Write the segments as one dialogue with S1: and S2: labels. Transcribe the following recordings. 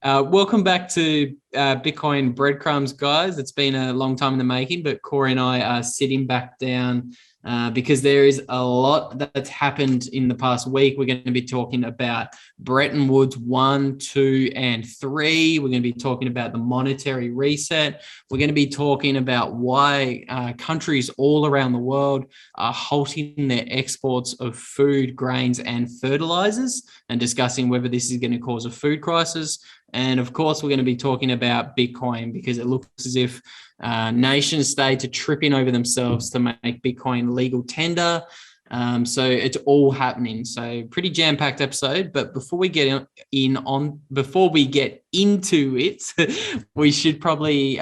S1: Welcome back to Bitcoin Breadcrumbs, guys. It's been a long time in the making, but Cory and I are sitting back down because there is a lot that's happened in the past week. We're going to be talking about Bretton Woods 1, 2, and 3. We're going to be talking about the monetary reset. We're going to be talking about why countries all around the world are halting their exports of food, grains, and fertilizers, and discussing whether this is going to cause a food crisis. And of course, we're going to be talking about Bitcoin because it looks as if nation states are tripping over themselves to make Bitcoin legal tender. So it's all happening. So pretty jam-packed episode. But before we get into it, we should probably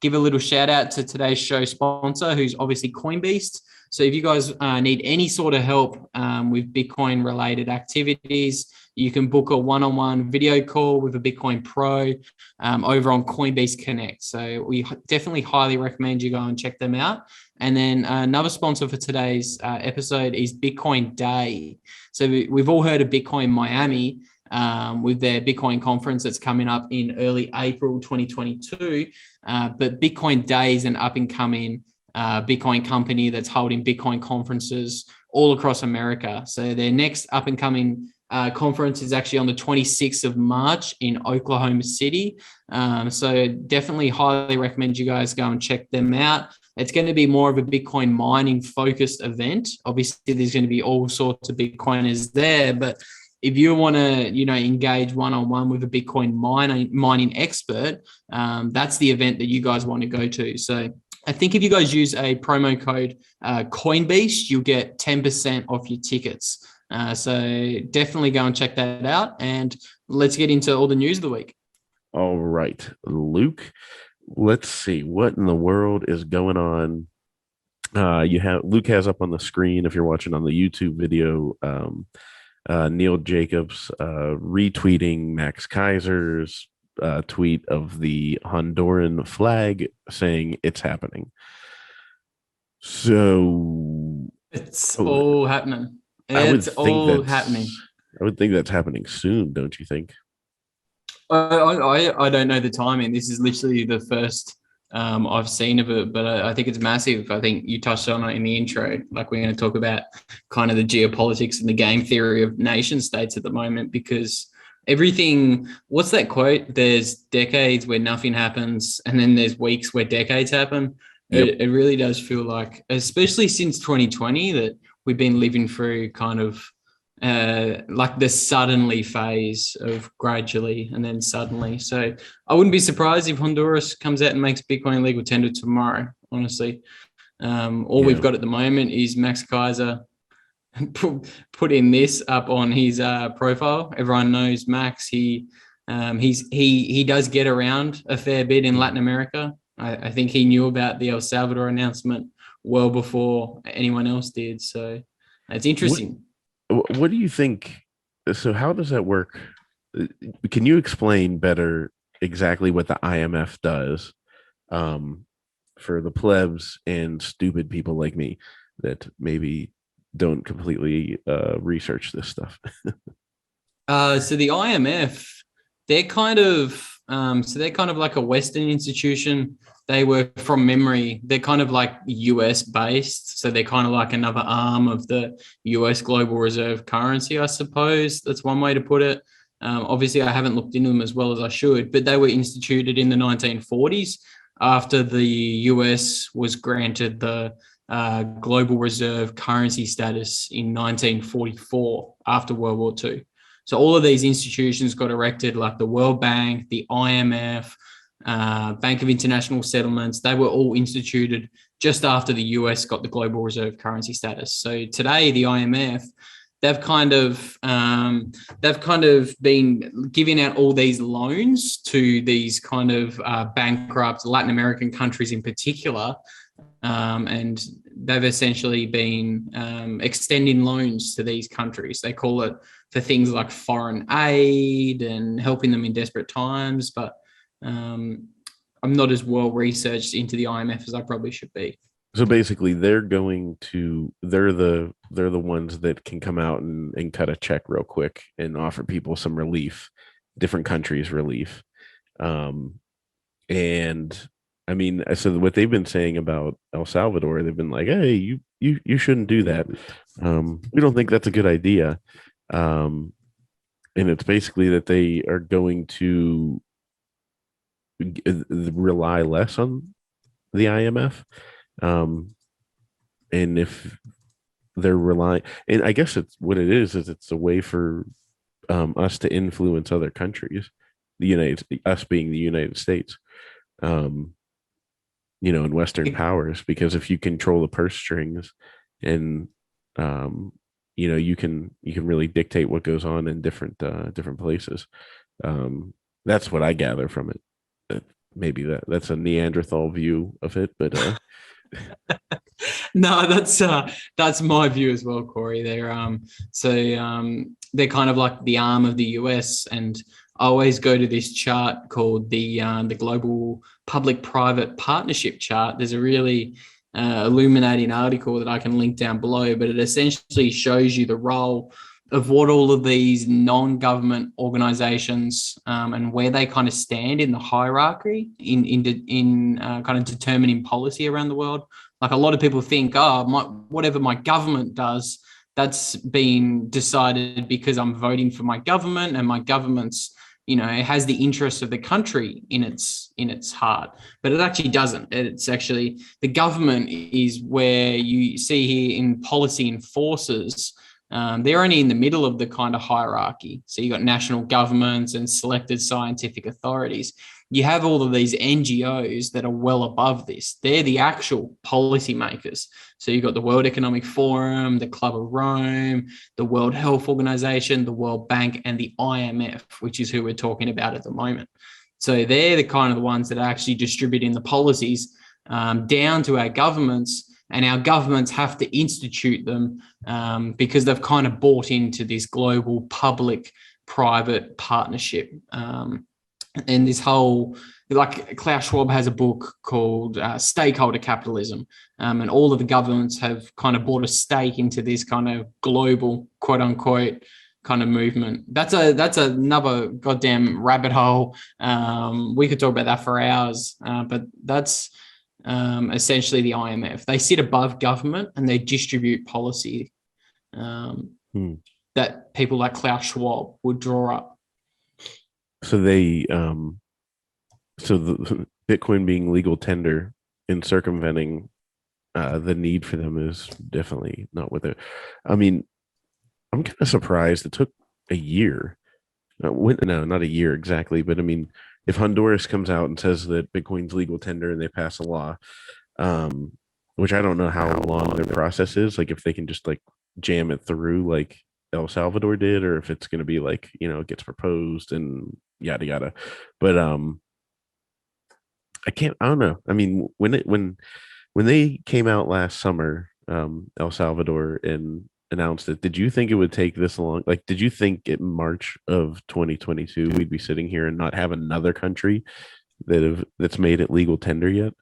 S1: give a little shout out to today's show sponsor, who's obviously Coinbeast. So if you guys need any sort of help with Bitcoin related activities, you can book a one-on-one video call with a Bitcoin pro over on Coinbase Connect. So we definitely highly recommend you go and check them out. And then another sponsor for today's episode is Bitcoin Day. So we've all heard of Bitcoin Miami with their Bitcoin conference that's coming up in early April 2022. But Bitcoin Day is an up-and-coming Bitcoin company that's holding Bitcoin conferences all across America. So their next up-and-coming conference is actually on the 26th of March in Oklahoma City. So definitely highly recommend you guys go and check them out. It's going to be more of a Bitcoin mining focused event. Obviously, there's going to be all sorts of Bitcoiners there, but if you want to, engage one-on-one with a Bitcoin mining expert, that's the event that you guys want to go to. So I think if you guys use a promo code Coinbeast, you'll get 10% off your tickets. So definitely go and check that out. And let's get into all the news of the week.
S2: All right, Luke, let's see what in the world is going on. Luke has up on the screen, if you're watching on the YouTube video, Neil Jacobs retweeting Max Kaiser's tweet of the Honduran flag saying it's happening. So
S1: it's all happening.
S2: It's all happening. I would think that's happening soon, don't you think?
S1: I don't know the timing. This is literally the first I've seen of it, but I think it's massive. I think you touched on it in the intro. Like, we're going to talk about kind of the geopolitics and the game theory of nation states at the moment, because everything, what's that quote? There's decades where nothing happens, and then there's weeks where decades happen. Yep. It really does feel like, especially since 2020, that we've been living through kind of like the suddenly phase of gradually and then suddenly. So I wouldn't be surprised if Honduras comes out and makes Bitcoin legal tender tomorrow, honestly. We've got at the moment is Max Kaiser putting this up on his profile. Everyone knows Max. He does get around a fair bit in Latin America. I think he knew about the El Salvador announcement well before anyone else did. So it's interesting.
S2: What do you think? So how does that work? Can you explain better exactly what the IMF does for the plebs and stupid people like me that maybe don't completely research this stuff?
S1: So the IMF, they're kind of like a Western institution. They were, from memory, they're kind of like US based. So they're kind of like another arm of the US global reserve currency, I suppose. That's one way to put it. Obviously, I haven't looked into them as well as I should, but they were instituted in the 1940s after the US was granted the global reserve currency status in 1944 after World War II. So all of these institutions got erected, like the World Bank, the IMF, Bank of International Settlements. They were all instituted just after the US got the global reserve currency status. So today, the IMF, they've kind of been giving out all these loans to these kind of bankrupt Latin American countries in particular. And they've essentially been extending loans to these countries. They call it for things like foreign aid and helping them in desperate times. But I'm not as well researched into the IMF as I probably should be.
S2: So basically, they're the ones that can come out and cut a check real quick and offer people some relief different countries relief. And I mean, so what they've been saying about El Salvador, they've been like, "Hey, you shouldn't do that. We don't think that's a good idea." Um, and it's basically that they are going to rely less on the IMF. Um, and if they're relying, and I guess it's what it is it's a way for us to influence other countries, us being the United States, um, and Western powers, because if you control the purse strings and, um, you can really dictate what goes on in different places. Um, that's what I gather from it. Maybe that's a Neanderthal view of it, but
S1: No, that's my view as well, Corey. They're kind of like the arm of the US, and I always go to this chart called the Global Public-Private Partnership chart. There's a really illuminating article that I can link down below, but it essentially shows you the role of what all of these non-government organizations and where they kind of stand in the hierarchy in kind of determining policy around the world. Like, a lot of people think, whatever my government does, that's been decided because I'm voting for my government, and my government's, it has the interests of the country in its heart. But it actually doesn't. It's actually, the government is where you see here in policy enforcers. They're only in the middle of the kind of hierarchy. So you've got national governments and selected scientific authorities. You have all of these NGOs that are well above this. They're the actual policymakers. So you've got the World Economic Forum, the Club of Rome, the World Health Organization, the World Bank, and the IMF, which is who we're talking about at the moment. So they're the kind of the ones that are actually distributing the policies down to our governments, and our governments have to institute them because they've kind of bought into this global public-private partnership. And this whole, like, Klaus Schwab has a book called Stakeholder Capitalism, and all of the governments have kind of bought a stake into this kind of global, quote unquote, kind of movement. That's another goddamn rabbit hole. We could talk about that for hours, but that's essentially the IMF. They sit above government and they distribute policy that people like Klaus Schwab would draw up.
S2: so the Bitcoin being legal tender and circumventing the need for them is definitely not with it. I mean, I'm kind of surprised it took a year. No, not a year exactly, but I mean, if Honduras comes out and says that Bitcoin's legal tender and they pass a law, which I don't know how long their process is, like if they can just like jam it through like El Salvador did, or if it's going to be like, it gets proposed and yada yada. But I don't know. I mean, when they came out last summer, El Salvador, and announced it, did you think it would take this long? Like, did you think in March of 2022 we'd be sitting here and not have another country that's made it legal tender yet?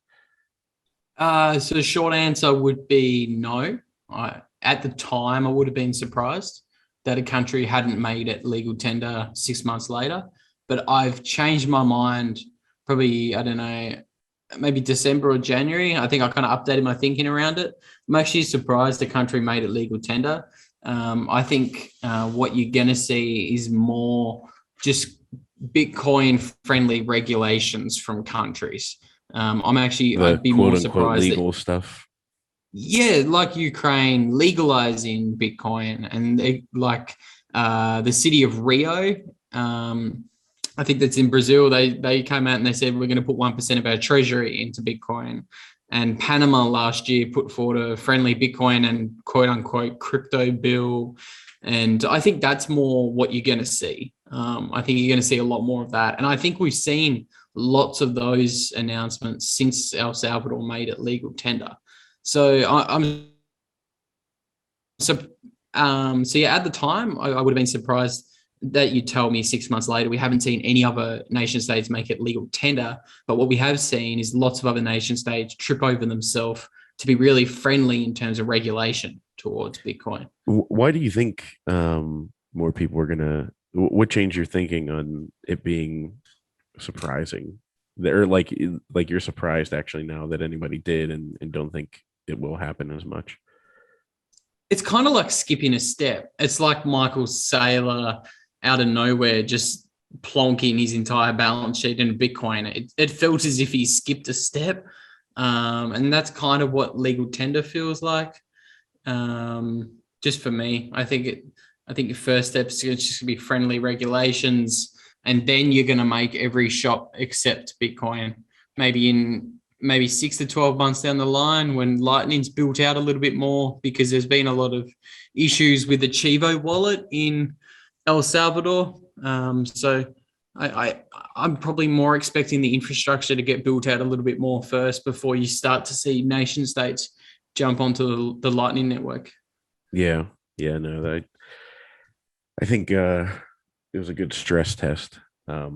S1: So the short answer would be no. At the time, I would have been surprised that a country hadn't made it legal tender 6 months later. But I've changed my mind probably, I don't know, maybe December or January. I think I kind of updated my thinking around it. I'm actually surprised the country made it legal tender. I think what you're going to see is more just Bitcoin-friendly regulations from countries. I'd be more surprised.
S2: Legal stuff.
S1: Yeah, like Ukraine legalizing Bitcoin, and the city of Rio. I think that's in Brazil. They came out and they said we're going to put 1% of our treasury into Bitcoin. And Panama last year put forward a friendly Bitcoin and quote unquote crypto bill. And I think that's more what you're going to see. I think you're going to see a lot more of that. And I think we've seen lots of those announcements since El Salvador made it legal tender. So at the time, I would have been surprised that you tell me 6 months later we haven't seen any other nation states make it legal tender. But what we have seen is lots of other nation states trip over themselves to be really friendly in terms of regulation towards Bitcoin.
S2: Why do you think more people are going to what changed your thinking on it being surprising? Or like you're surprised actually now that anybody did and don't think it will happen as much.
S1: It's kind of like skipping a step. It's like Michael Saylor out of nowhere just plonking his entire balance sheet in Bitcoin. It felt as if he skipped a step. And that's kind of what legal tender feels like. Just for me, I think your first step is just to be friendly regulations, and then you're going to make every shop accept Bitcoin. Maybe 6 to 12 months down the line, when Lightning's built out a little bit more, because there's been a lot of issues with the Chivo wallet in El Salvador. So I'm probably more expecting the infrastructure to get built out a little bit more first before you start to see nation states jump onto the Lightning network.
S2: Yeah. Yeah, no, that I think it was a good stress test. But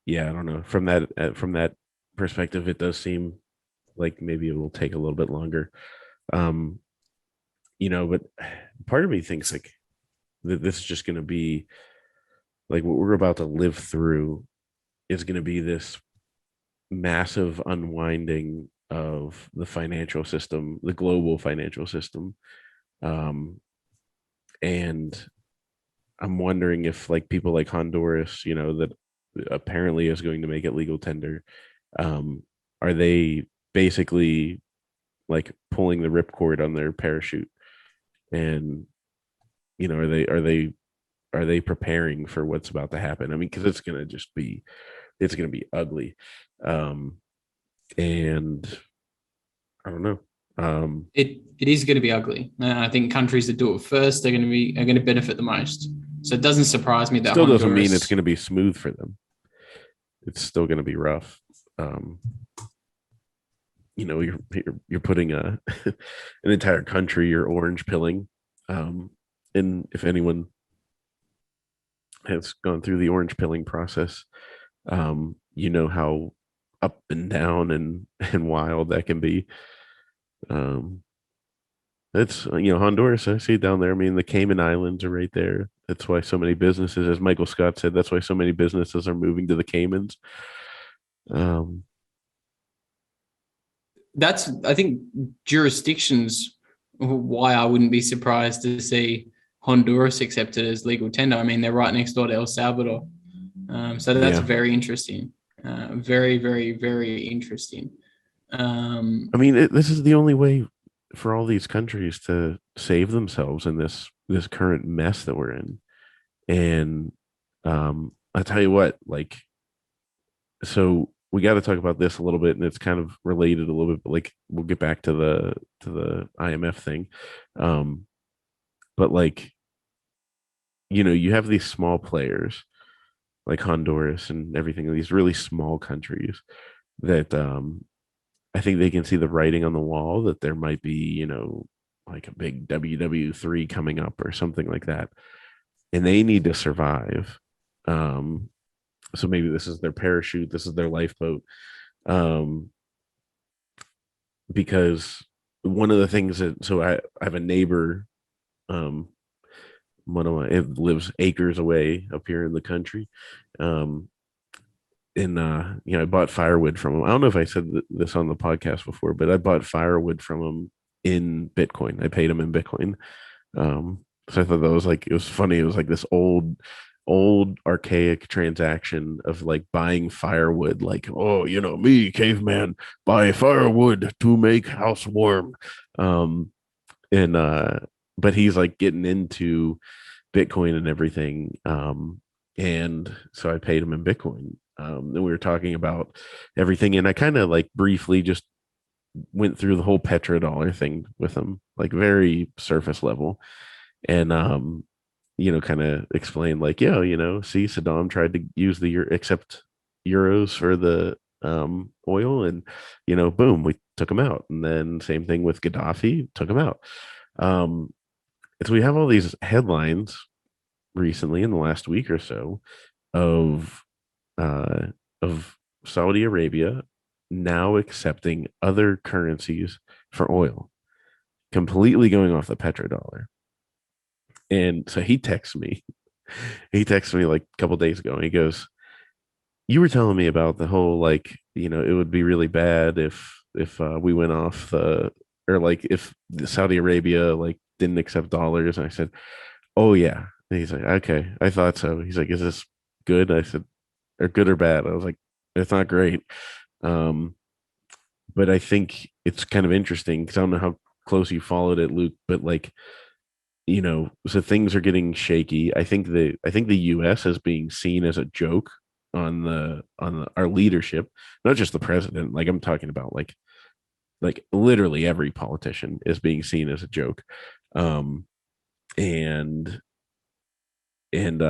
S2: yeah, I don't know. From that perspective, it does seem like maybe it will take a little bit longer. Um, but part of me thinks like that this is just going to be like what we're about to live through is going to be this massive unwinding of the financial system, the global financial system. Um, and I'm wondering if like people like Honduras, that apparently is going to make it legal tender, um, are they basically like pulling the ripcord on their parachute? And are they preparing for what's about to happen? I mean, because it's gonna be ugly, um, and I don't know.
S1: It is going to be ugly. I think countries that do it first are going to benefit the most. So it doesn't surprise me that
S2: Still doesn't mean it's
S1: Honduras.
S2: going to be smooth for them. It's still going to be rough. Um, you're putting an entire country, you're orange pilling. And if anyone has gone through the orange pilling process, you know how up and down and wild that can be. um it's Honduras, I see it down there. I mean, the Cayman Islands are right there. That's why so many businesses, as Michael Scott said, that's why so many businesses are moving to the Caymans. um
S1: That's, I think, jurisdictions why I wouldn't be surprised to see Honduras accepted as legal tender. I mean, they're right next door to El Salvador. So that's
S2: yeah,
S1: very interesting. Very, very, very interesting.
S2: I mean, this is the only way for all these countries to save themselves in this current mess that we're in. And I tell you what, like, so we got to talk about this a little bit, and it's kind of related a little bit, but like we'll get back to the IMF thing. Um, but like, you have these small players like Honduras and everything, these really small countries that I think they can see the writing on the wall that there might be, like a big WW3 coming up or something like that, and they need to survive. Um, so maybe this is their parachute, this is their lifeboat. Um, because one of the things I have a neighbor, um, one of my it lives acres away up here in the country. Um, and I bought firewood from him. I don't know if I said this on the podcast before, but I bought firewood from him in Bitcoin. I paid him in Bitcoin. So I thought that was like, it was funny. It was like this old archaic transaction of like buying firewood, like, oh, me, caveman, buy firewood to make house warm. Um, and but he's like getting into Bitcoin and everything. And so I paid him in Bitcoin. And we were talking about everything, and I kind of like briefly just went through the whole petrodollar thing with him, like very surface level. And kind of explained like, yeah, see, Saddam tried to use the accept euros for the oil, and boom, we took him out. And then same thing with Gaddafi, took him out. um so we have all these headlines recently in the last week or so of uh, of Saudi Arabia now accepting other currencies for oil, completely going off the petrodollar. And so he texts me. He texted me like a couple days ago, and he goes, "You were telling me about the whole like, it would be really bad if we went off or like if Saudi Arabia like didn't accept dollars." And I said, "Oh yeah." And he's like, "Okay, I thought so." He's like, "Is this good?" I said, "Or good or bad?" I was like, "It's not great." Um, but I think it's kind of interesting because I don't know how close you followed it, Luke, but like, so things are getting shaky. I think the US is being seen as a joke on our leadership, not just the president. Like I'm talking about like literally every politician is being seen as a joke. Um and and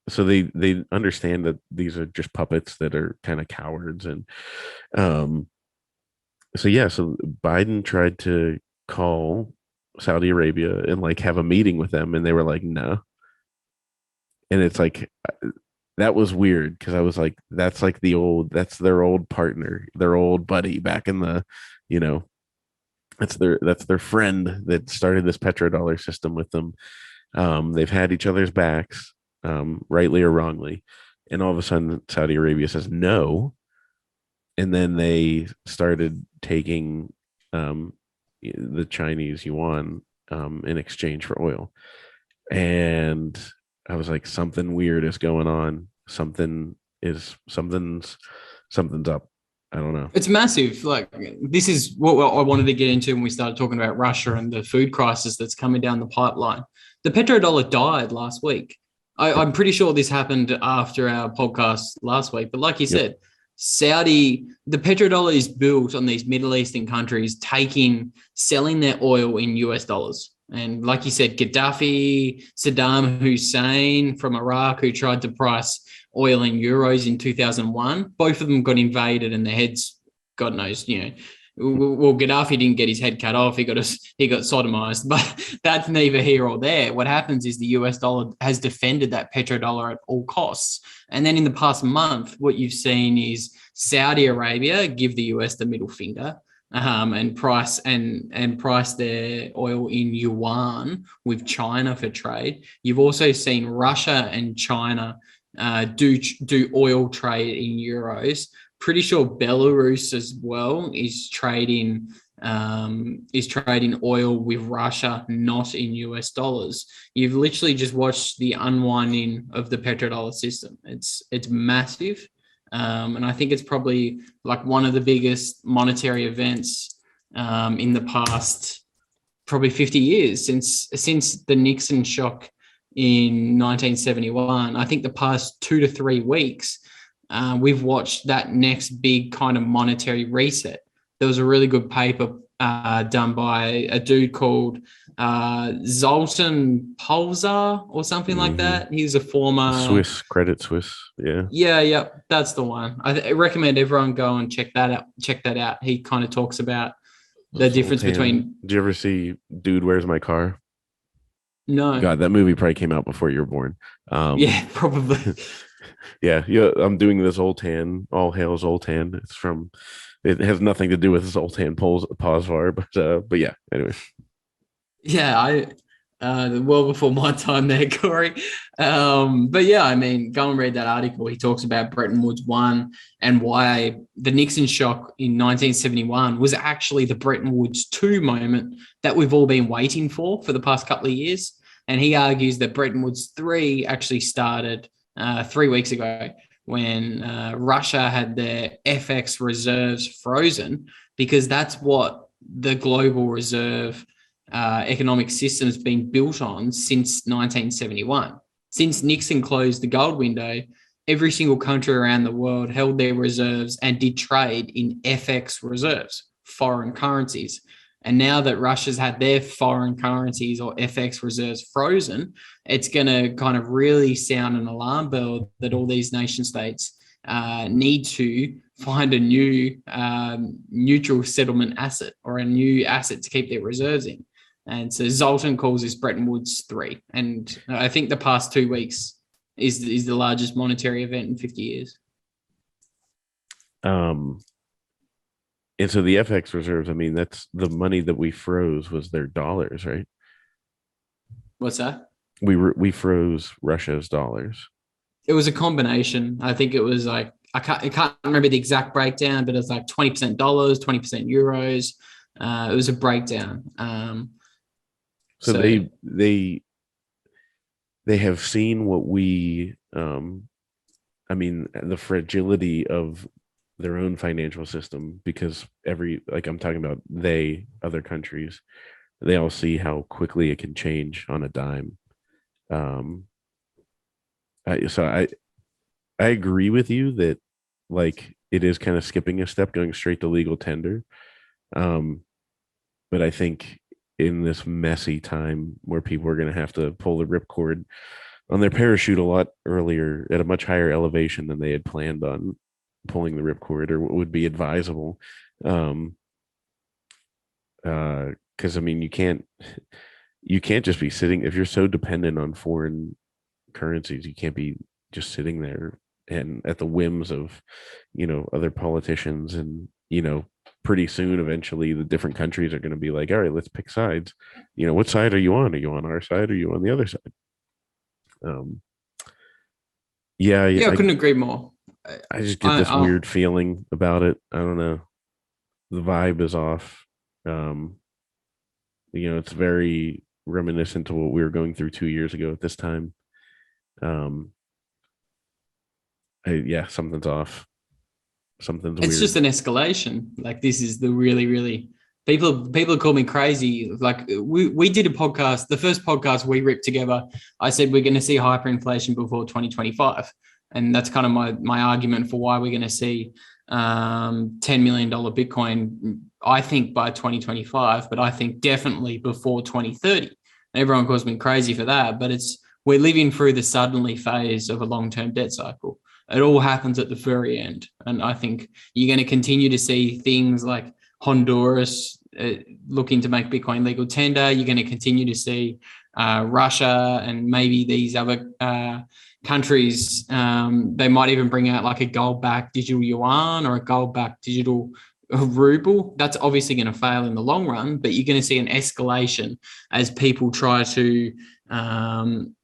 S2: so they understand that these are just puppets that are kind of cowards. And um so yeah, so Biden tried to call Saudi Arabia and like have a meeting with them, and they were like, no. And it's like that was weird because I was like, that's their old partner, their old buddy back in the, you know, that's their friend that started this petrodollar system with them. They've had each other's backs, rightly or wrongly, and all of a sudden Saudi Arabia says no, and then they started taking um, the Chinese yuan in exchange for oil. And I was like, something weird is going on. Something's up. I don't know.
S1: It's massive. Like, this is what I wanted to get into when we started talking about Russia and the food crisis that's coming down the pipeline. The petrodollar died last week. I'm pretty sure this happened after our podcast last week. But like you said, the petrodollar is built on these Middle Eastern countries selling their oil in US dollars. And like you said, Gaddafi, Saddam Hussein from Iraq, who tried to price oil in euros in 2001, both of them got invaded and their heads, God knows, well, Gaddafi didn't get his head cut off. He got sodomized, but that's neither here or there. What happens is the US dollar has defended that petrodollar at all costs. And then in the past month, what you've seen is Saudi Arabia give the US the middle finger, and price their oil in yuan with China for trade. You've also seen Russia and China do oil trade in euros. Pretty sure Belarus as well is trading oil with Russia, not in US dollars. You've literally just watched the unwinding of the petrodollar system. It's massive. And I think it's probably like one of the biggest monetary events in the past probably 50 years since the Nixon shock in 1971. I think the past 2 to 3 weeks, we've watched that next big kind of monetary reset. There was a really good paper done by a dude called Zoltan Polzar or something like that. He's a former
S2: Credit Suisse.
S1: Yeah, that's the one. I recommend everyone go and check that out. He kind of talks about the difference between.
S2: Did you ever see Dude, Where's My Car?
S1: No.
S2: God, that movie probably came out before you were born.
S1: Yeah, probably.
S2: yeah. I'm doing the Zoltan. All hail Zoltan. It has nothing to do with Zoltan Pozvar, but yeah. Anyway.
S1: Yeah, well before my time there, Cory. But yeah, I mean, go and read that article. He talks about Bretton Woods I and why the Nixon shock in 1971 was actually the Bretton Woods II moment that we've all been waiting for the past couple of years. And he argues that Bretton Woods III actually started 3 weeks ago when Russia had their FX reserves frozen, because that's what the global reserve economic system has been built on since 1971. Since Nixon closed the gold window, every single country around the world held their reserves and did trade in FX reserves, foreign currencies. And now that Russia's had their foreign currencies or FX reserves frozen, it's going to kind of really sound an alarm bell that all these nation states need to find a new neutral settlement asset or a new asset to keep their reserves in. And so Zoltan calls this Bretton Woods III. And I think the past 2 weeks is the largest monetary event in 50 years.
S2: And so the FX reserves, I mean, that's the money that we froze was their dollars, right?
S1: What's that?
S2: we froze Russia's dollars.
S1: It was a combination. I think it was like I can't remember the exact breakdown, but it's like 20% dollars, 20% euros. It was a breakdown.
S2: So
S1: So
S2: they have seen what we I mean, the fragility of their own financial system, because like I'm talking about other countries, they all see how quickly it can change on a dime. Um, I agree with you that like it is kind of skipping a step, going straight to legal tender. Um, but I think in this messy time where people are going to have to pull the ripcord on their parachute a lot earlier at a much higher elevation than they had planned on pulling the ripcord or what would be advisable. Because I mean, you can't just be sitting if you're so dependent on foreign currencies. You can't be just sitting there and at the whims of other politicians, and pretty soon eventually the different countries are going to be like, all right, let's pick sides. What side are you on? Are you on our side, or are you on the other side? Yeah,
S1: yeah, I couldn't agree more.
S2: I just get this weird feeling about it. I don't know. The vibe is off. It's very reminiscent to what we were going through 2 years ago at this time. Yeah, something's off. Something's
S1: It's
S2: weird.
S1: just an escalation. Like this is the really people call me crazy. Like we did a podcast, the first podcast we ripped together. I said we're going to see hyperinflation before 2025, and that's kind of my argument for why we're going to see $10 million Bitcoin. I think by 2025, but I think definitely before 2030. Everyone calls me crazy for that, but we're living through the suddenly phase of a long-term debt cycle. It all happens at the very end. And I think you're going to continue to see things like Honduras looking to make Bitcoin legal tender. You're going to continue to see Russia and maybe these other countries. They might even bring out like a gold-backed digital yuan or a gold-backed digital ruble. That's obviously going to fail in the long run, but you're going to see an escalation as people try to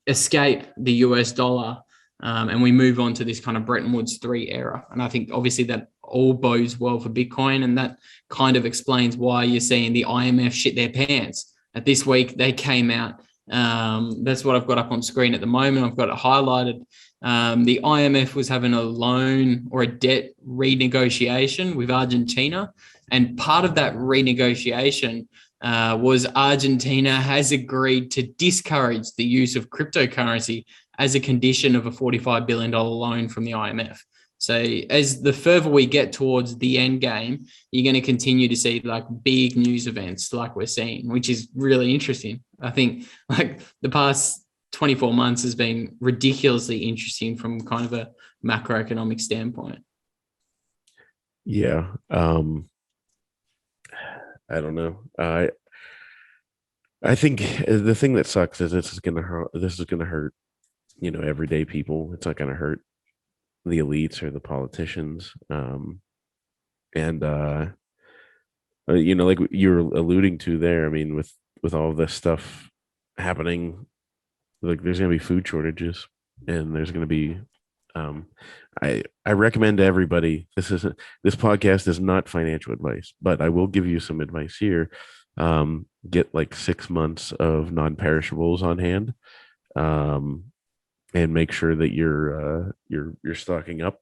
S1: escape the US dollar. And we move on to this kind of Bretton Woods III era. And I think obviously that all bodes well for Bitcoin. And that kind of explains why you're seeing the IMF shit their pants. This week they came out. That's what I've got up on screen at the moment. I've got it highlighted. The IMF was having a loan or a debt renegotiation with Argentina. And part of that renegotiation was Argentina has agreed to discourage the use of cryptocurrency as a condition of a $45 billion loan from the IMF. So as the further we get towards the end game, you're going to continue to see like big news events like we're seeing, which is really interesting. I think like the past 24 months has been ridiculously interesting from kind of a macroeconomic standpoint.
S2: Yeah. I don't know. I think the thing that sucks is this is going to hurt, everyday people. It's not going to hurt the elites or the politicians. And like you were alluding to there, I mean, with all this stuff happening, like there's going to be food shortages, and there's going to be I recommend to everybody, this podcast is not financial advice, but I will give you some advice here. Get like 6 months of non-perishables on hand, and make sure that you're stocking up,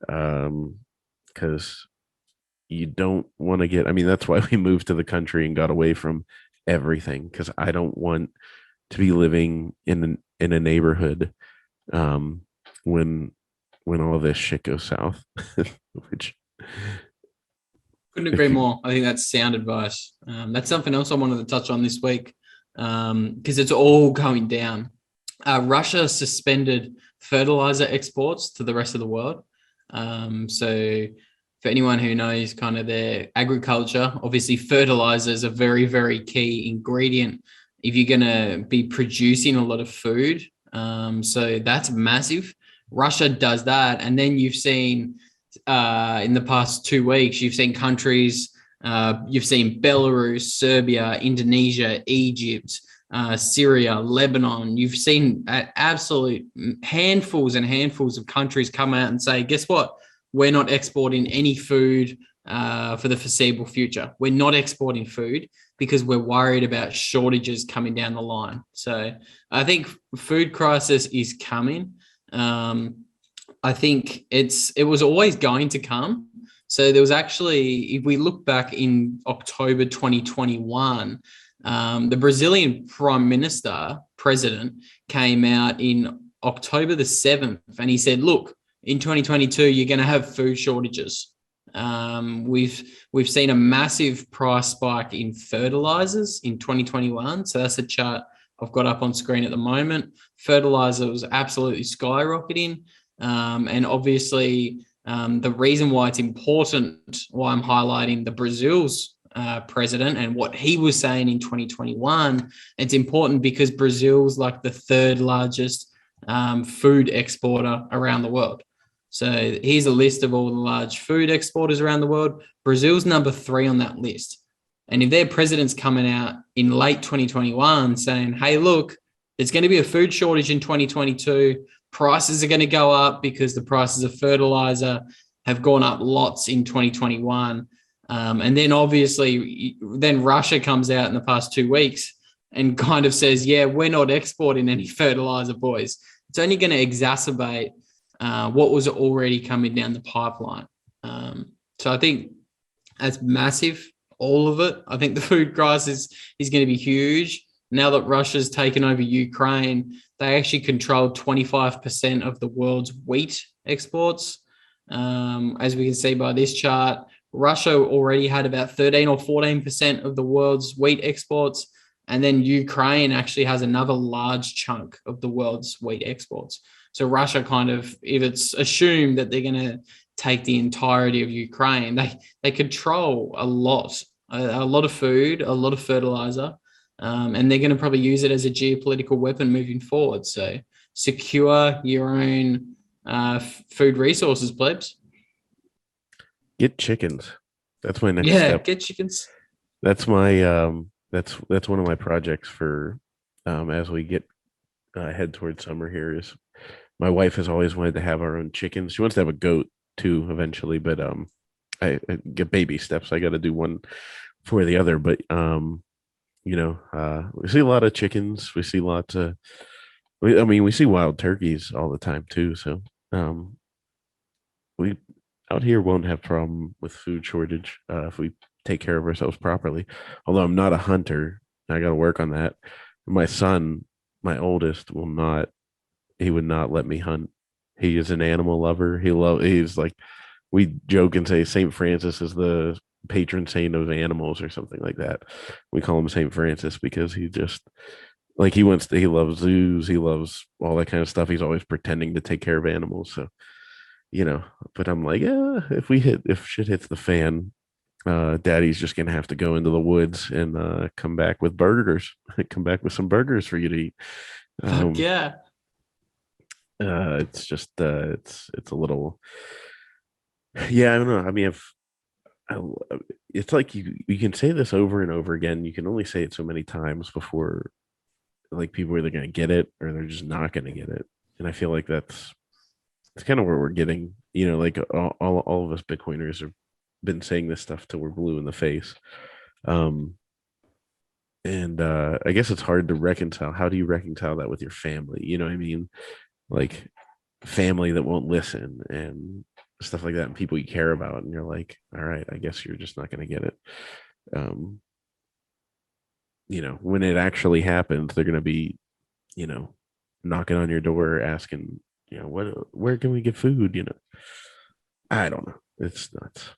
S2: because you don't want to get. I mean, that's why we moved to the country and got away from everything, because I don't want to be living in a neighborhood when all this shit goes south. Which
S1: couldn't agree more. I think that's sound advice. That's something else I wanted to touch on this week, because it's all going down. Russia suspended fertilizer exports to the rest of the world. So for anyone who knows kind of their agriculture, obviously fertilizer is a very, very key ingredient if you're going to be producing a lot of food. So that's massive. Russia does that. And then you've seen in the past 2 weeks, you've seen countries, you've seen Belarus, Serbia, Indonesia, Egypt, Syria, Lebanon. You've seen absolute handfuls and handfuls of countries come out and say, guess what? We're not exporting any food for the foreseeable future. We're not exporting food because we're worried about shortages coming down the line. So I think food crisis is coming. I think it was always going to come. So there was actually, if we look back in October 2021, the Brazilian president came out in October the 7th, and he said, look, in 2022, you're going to have food shortages. We've seen a massive price spike in fertilizers in 2021. So that's a chart I've got up on screen at the moment. Fertilizer was absolutely skyrocketing. And obviously, the reason why it's important, why I'm highlighting the Brazil's president and what he was saying in 2021, it's important because Brazil's like the third largest food exporter around the world. So here's a list of all the large food exporters around the world. Brazil's number 3 on that list. And if their president's coming out in late 2021 saying, hey, look, there's going to be a food shortage in 2022, prices are going to go up because the prices of fertilizer have gone up lots in 2021. And then obviously, then Russia comes out in the past 2 weeks and kind of says, yeah, we're not exporting any fertilizer, boys. It's only going to exacerbate what was already coming down the pipeline. So I think that's massive, all of it. I think the food crisis is going to be huge. Now that Russia's taken over Ukraine, they actually control 25% of the world's wheat exports. As we can see by this chart, Russia already had about 13 or 14% of the world's wheat exports. And then Ukraine actually has another large chunk of the world's wheat exports. So Russia kind of, if it's assumed that they're going to take the entirety of Ukraine, they control a lot of food, a lot of fertilizer, and they're going to probably use it as a geopolitical weapon moving forward. So secure your own food resources, plebs.
S2: Get chickens. That's my next step.
S1: Get chickens.
S2: That's my that's one of my projects for as we get head towards summer here. Is my wife has always wanted to have our own chickens. She wants to have a goat too eventually, but I get baby steps. I got to do one for the other. But we see a lot of chickens. We see lots of. We see wild turkeys all the time too. So we out here won't have problem with food shortage if we take care of ourselves properly. Although I'm not a hunter, I got to work on that. My son, my oldest, he would not let me hunt. He is an animal lover. He's like, we joke and say St. Francis is the patron saint of animals or something like that. We call him St. Francis because he just like he loves zoos, he loves all that kind of stuff. He's always pretending to take care of animals. So, but I'm like, if shit hits the fan, daddy's just gonna have to go into the woods and come back with burgers. Come back with some burgers for you to eat.
S1: Yeah.
S2: It's just it's a little, yeah, I don't know. I mean, it's like you can say this over and over again. You can only say it so many times before like people are either going to get it or they're just not going to get it. And I feel like it's kind of where we're getting, like all of us Bitcoiners have been saying this stuff till we're blue in the face. And I guess it's hard to reconcile. How do you reconcile that with your family? You know what I mean? Like family that won't listen and stuff like that, and people you care about, and you're like, all right, I guess you're just not going to get it. When it actually happens, they're going to be, knocking on your door asking, where can we get food? I don't know. It's nuts.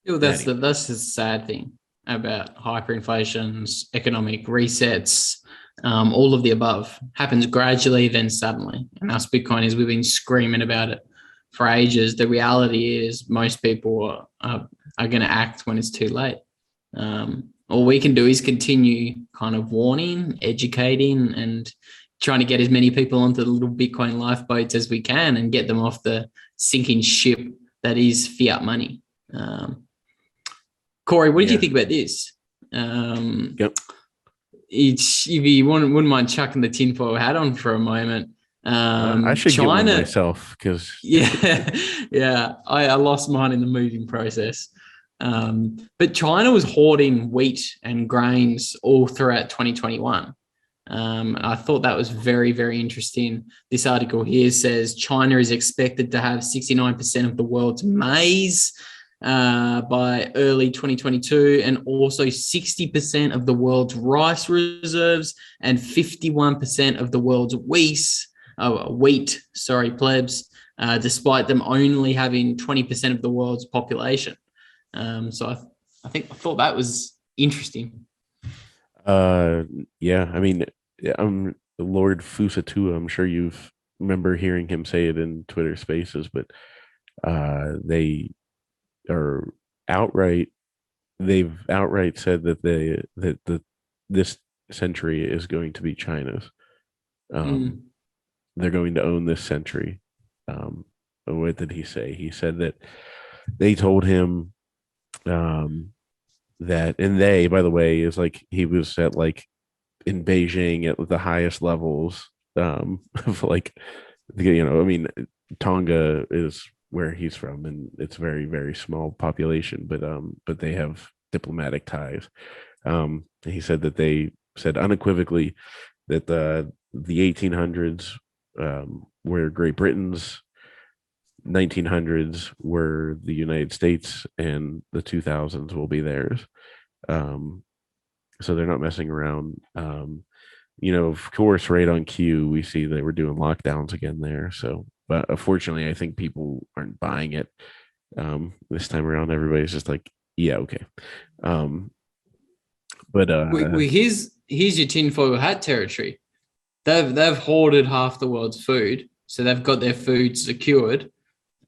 S1: That's the sad thing about hyperinflations, economic resets. All of the above happens gradually, then suddenly. And us Bitcoiners, we've been screaming about it for ages. The reality is most people are going to act when it's too late. All we can do is continue kind of warning, educating, and trying to get as many people onto the little Bitcoin lifeboats as we can and get them off the sinking ship that is fiat money. Cory, what did you think about this?
S2: Yep.
S1: if you wouldn't mind chucking the tinfoil hat on for a moment.
S2: I should
S1: China,
S2: get one myself because
S1: yeah, I lost mine in the moving process. But China was hoarding wheat and grains all throughout 2021. I thought that was very, very interesting. This article here says China is expected to have 69% of the world's maize by early 2022, and also 60% of the world's rice reserves and 51% of the world's wheat, plebs, despite them only having 20% of the world's population. So I thought that was interesting.
S2: Yeah, I mean, I'm Lord Fusatua. I'm sure you've remember hearing him say it in Twitter Spaces, but they are outright they've outright said that this century is going to be China's. They're going to own this century. What did he say? He said that they told him that, and they, by the way, is like he was at like in Beijing at the highest levels of like, I mean, Tonga is where he's from, and it's very, very small population, but they have diplomatic ties. He said that they said unequivocally that the 1800s were Great Britain's, 1900s were the United States, and the 2000s will be theirs. So they're not messing around. Of course, right on cue, we see they were doing lockdowns again there. So, but unfortunately, I think people aren't buying it this time around. Everybody's just like, yeah, okay.
S1: Here's your tinfoil hat territory. They've hoarded half the world's food, so they've got their food secured.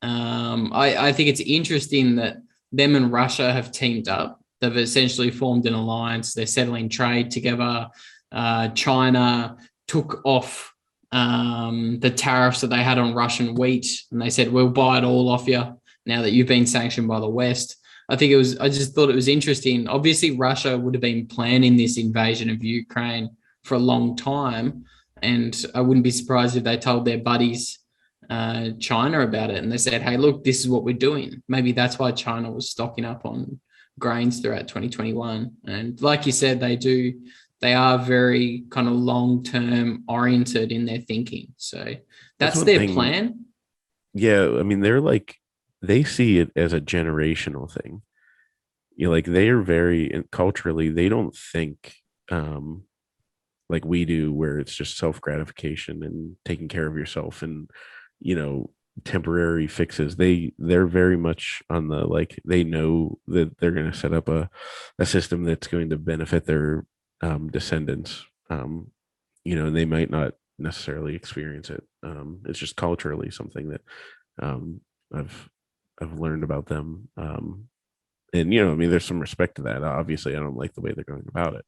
S1: I think it's interesting that them and Russia have teamed up. They've essentially formed an alliance. They're settling trade together. China took off the tariffs that they had on Russian wheat, and they said, we'll buy it all off you now that you've been sanctioned by the West. I just thought it was interesting. Obviously, Russia would have been planning this invasion of Ukraine for a long time, and I wouldn't be surprised if they told their buddies China about it, and they said, hey, look, this is what we're doing. Maybe that's why China was stocking up on grains throughout 2021. And like you said, they are very kind of long-term oriented in their thinking. So that's their plan.
S2: Yeah, I mean, they see it as a generational thing. Like they are very culturally, they don't think like we do, where it's just self-gratification and taking care of yourself and temporary fixes. They're very much on the, like, they know that they're going to set up a system that's going to benefit their descendants. And they might not necessarily experience it. It's just culturally something that I've learned about them. And I mean, there's some respect to that. Obviously, I don't like the way they're going about it.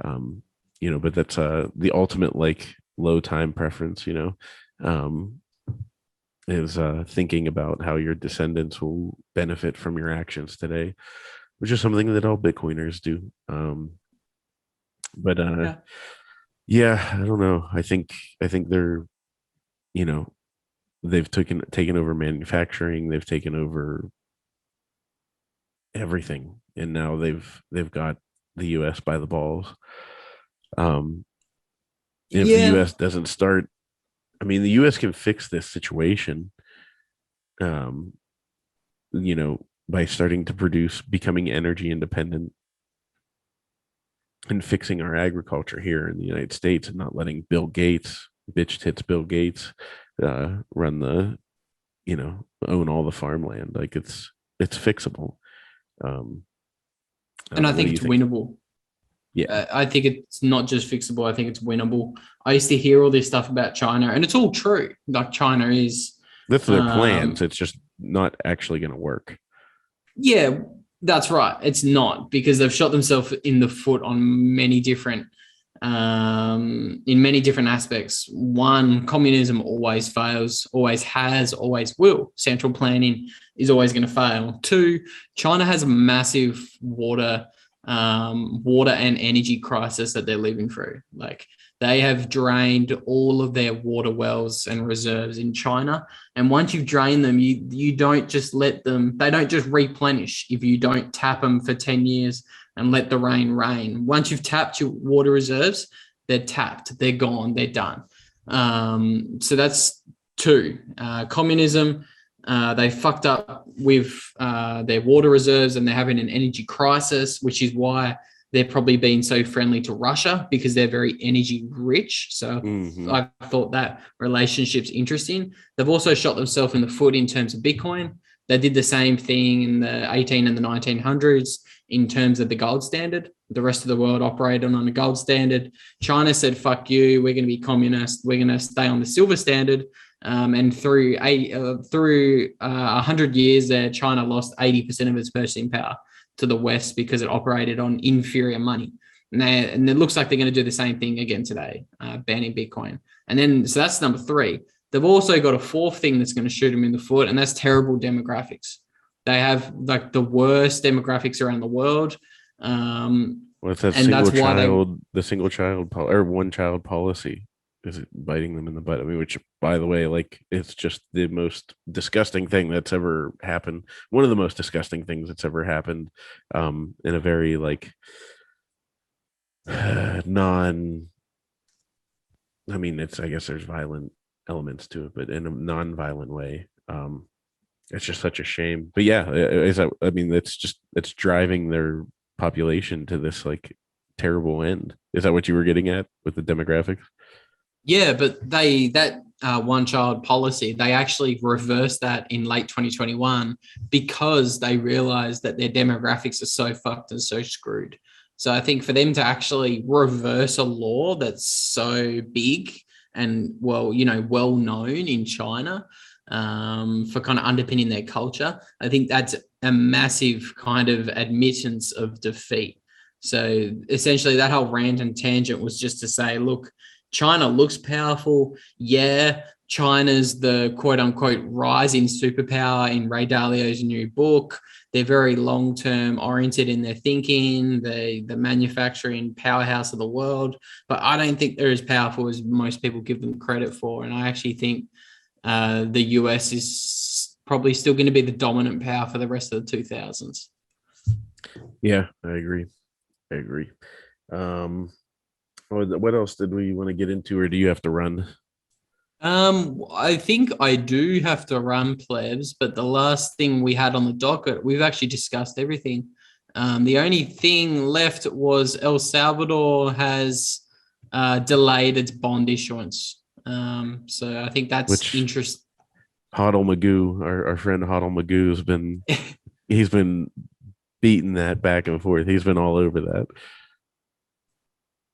S2: But that's the ultimate, like, low time preference, is thinking about how your descendants will benefit from your actions today, which is something that all Bitcoiners do. Yeah, I don't know. I think they're, they've taken over manufacturing, they've taken over everything, and now they've got the US by the balls. If the US doesn't start, I mean, the US can fix this situation, by starting to becoming energy independent and fixing our agriculture here in the United States, and not letting Bill Gates, bitch tits Bill Gates, run own all the farmland. Like it's fixable.
S1: And I think it's winnable.
S2: Yeah.
S1: I think it's not just fixable. I think it's winnable. I used to hear all this stuff about China, and it's all true. Like China is.
S2: That's their plans. It's just not actually going to work.
S1: Yeah, that's right. It's not, because they've shot themselves in the foot on many different, in many different aspects. One, communism always fails, always has, always will. Central planning is always going to fail. Two, China has a massive water water and energy crisis that they're living through. Like, they have drained all of their water wells and reserves in China. And once you've drained them, you don't just let them, they don't just replenish if you don't tap them for 10 years and let the rain. Once you've tapped your water reserves, they're tapped, they're gone, they're done. So that's two. Communism, they fucked up with their water reserves, and they're having an energy crisis, which is why they're probably being so friendly to Russia, because they're very energy rich. So I thought that relationship's interesting. They've also shot themselves in the foot in terms of Bitcoin. They did the same thing in the 18 and the 1900s in terms of the gold standard. The rest of the world operated on a gold standard. China said, fuck you, we're going to be communist. We're going to stay on the silver standard. And through 100 years there, China lost 80% of its purchasing power to the West because it operated on inferior money. And it looks like they're going to do the same thing again today, banning Bitcoin. And then, so that's number three. They've also got a fourth thing that's going to shoot them in the foot, and that's terrible demographics. They have like the worst demographics around the world.
S2: What's that single child or one child policy? Is it biting them in the butt? I mean, which, by the way, like, it's just the most disgusting thing that's ever happened. One of the most disgusting things that's ever happened, in a very like I mean, I guess there's violent elements to it, but in a non-violent way. It's just such a shame. But yeah, it's driving their population to this like terrible end. Is that what you were getting at with the demographics?
S1: Yeah, but that one child policy, they actually reversed that in late 2021 because they realized that their demographics are so fucked and so screwed. So I think for them to actually reverse a law that's so big and well known in China, for kind of underpinning their culture, I think that's a massive kind of admittance of defeat. So essentially that whole rant and tangent was just to say, look, China looks powerful. Yeah, China's the quote unquote rising superpower in Ray Dalio's new book. They're very long-term oriented in their thinking, the manufacturing powerhouse of the world. But I don't think they're as powerful as most people give them credit for. And I actually think the US is probably still going to be the dominant power for the rest of the 2000s.
S2: Yeah, I agree. What else did we want to get into, or do you have to run?
S1: I think I do have to run, plebs, but the last thing we had on the docket, we've actually discussed everything. The only thing left was El Salvador has delayed its bond issuance. So I think that's interesting.
S2: Hodl Magoo, our friend Hodl Magoo he's been beating that back and forth. He's been all over that.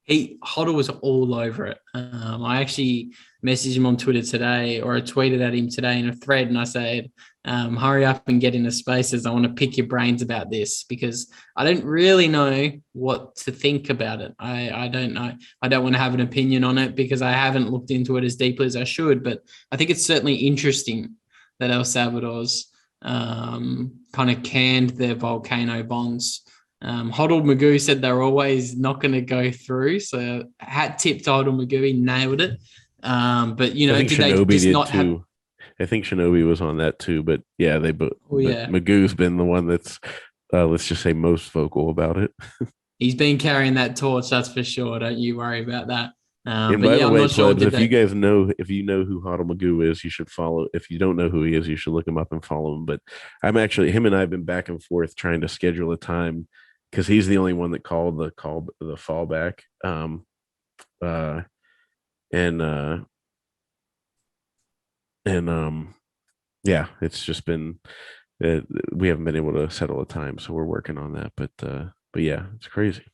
S1: Hodl was all over it. I actually messaged him on Twitter today, or I tweeted at him today in a thread, and I said, hurry up and get into Spaces. I want to pick your brains about this because I don't really know what to think about it. I don't know. I don't want to have an opinion on it because I haven't looked into it as deeply as I should, but I think it's certainly interesting that El Salvador's kind of canned their Volcano bonds. Hodl Magoo said they're always not going to go through. So hat tip to Hodl Magoo, he nailed it. But did Shinobi they just not too.
S2: I think Shinobi was on that too. But yeah, Magoo's been the one that's let's just say most vocal about it.
S1: He's been carrying that torch, that's for sure. Don't you worry about that.
S2: And by the way, plebs, if you know who Hodl Magoo is, you should follow. If you don't know who he is, you should look him up and follow him. But him and I have been back and forth trying to schedule a time, because he's the only one that called the fallback. Yeah, it's just been we haven't been able to settle a time, so we're working on that. But yeah, it's crazy.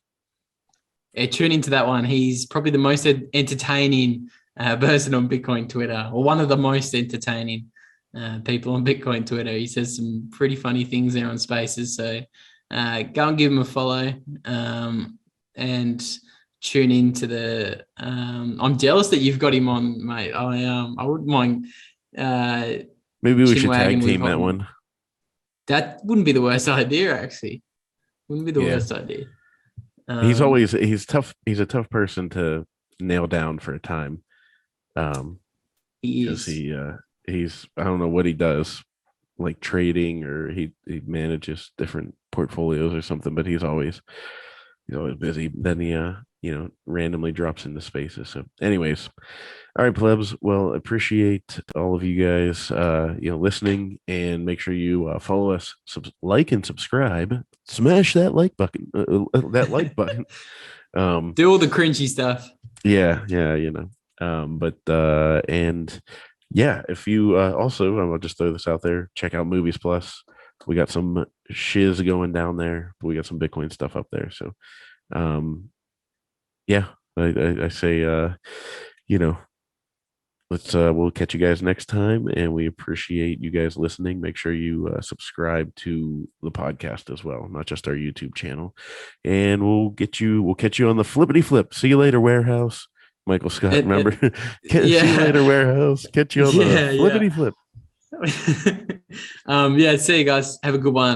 S1: Yeah, tune into that one. He's probably the most entertaining person on Bitcoin Twitter, or one of the most entertaining people on Bitcoin Twitter. He says some pretty funny things there on Spaces. So go and give him a follow, and tune into the. I'm jealous that you've got him on, mate. I wouldn't mind.
S2: Maybe we should tag team that one.
S1: That wouldn't be the worst idea, actually. Wouldn't be the worst idea.
S2: He's tough. He's a tough person to nail down for a time.
S1: He
S2: Because
S1: is.
S2: he's I don't know what he does, like trading, or he manages different portfolios or something, but he's always busy. Then he randomly drops into spaces. So anyways, all right, plebs. Well, appreciate all of you guys listening, and make sure you follow us, like and subscribe. Smash that like button. That like button.
S1: Do all the cringy stuff.
S2: Yeah, but and yeah, if you also, I'll just throw this out there, check out Movies Plus. We got some shiz going down there. We got some Bitcoin stuff up there. So yeah, I say let's we'll catch you guys next time, and we appreciate you guys listening. Make sure you subscribe to the podcast as well, not just our YouTube channel, and we'll catch you on the flippity flip. See you later, warehouse. Michael Scott, remember? See you later, warehouse. Catch you on the flippity flip.
S1: See you guys. Have a good one.